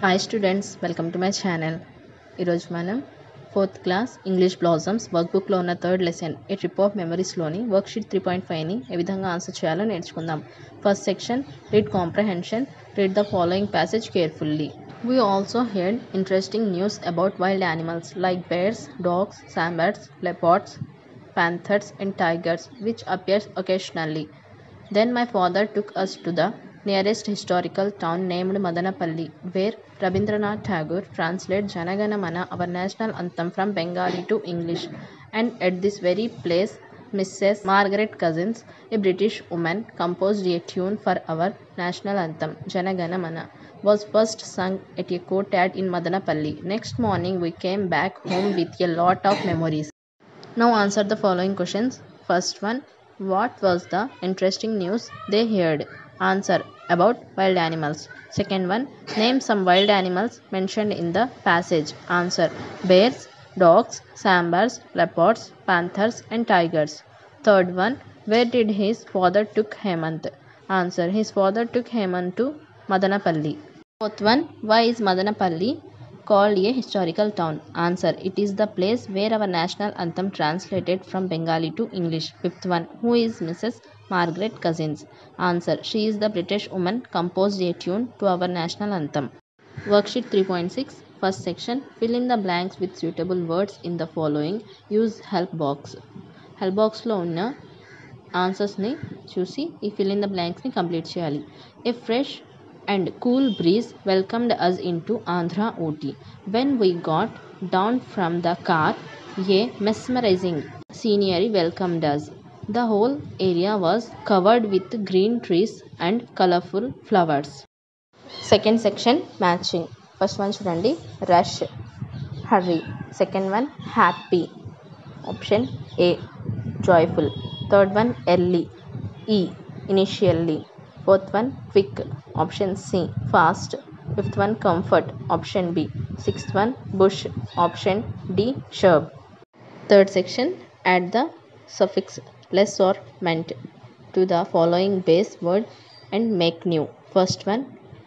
Hi students, welcome to my channel. ఈరోజు మనం 4th class English blossoms వర్క్బుక్లో ఉన్న third lesson a trip of మెమరీస్లోని వర్క్షీట్ 3.5ని ఏ విధంగా ఆన్సర్ చేయాలో నేర్చుకుందాం. First section read comprehension. Read the following passage carefully. We also heard interesting news about wild animals like bears, dogs, sambats, leopards, panthers and tigers which appears occasionally. Then my father took us to the nearest historical town named Madanapalli, where Rabindranath Tagore translated Jana Gana Mana, our national anthem, from Bengali to English. And at this very place, Mrs. Margaret Cousins, a British woman, composed a tune for our national anthem, Jana Gana Mana, was first sung at a courtyard in Madanapalli. Next morning, we came back home with a lot of memories. Now answer the following questions. First one, what was the interesting news they heard? Answer, about wild animals. Second one, name some wild animals mentioned in the passage. Answer, bears, dogs, sambars, leopards, panthers and tigers. Third one, where did his father took Hemant? Answer, his father took Hemant to Madanapalli. Fourth one, why is Madanapalli called a historical town? Answer, it is the place where our national anthem translated from Bengali to English. Fifth one, who is Mrs. Margaret Cousins? Answer, she is the British woman composed a tune to our national anthem. Worksheet 3.6. First section, fill in the blanks with suitable words in the following. Use help box. Help box లో ఉన్న ఆన్సర్స్ని చూసి ఈ fill in the blanksని complete చేయాలి. A fresh and cool breeze welcomed us into Andhra Ooty. When we got down from the car, a mesmerizing scenery welcomed us. The whole area was covered with green trees and colorful flowers. Second section, matching. First one చూడండి, rush, hurry. Second one, happy. Option A, joyful. Third one, early. E, initially. Fourth one, quick. Option C, fast. Fifth one, comfort. Option B. Sixth one, bush. Option D, shrub. Third section, add the suffix less or meant to the following base word and make new. First one,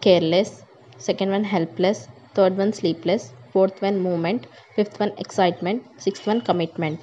careless. Second one, helpless. Third one, sleepless. Fourth one, movement. Fifth one, excitement. Sixth one, commitment.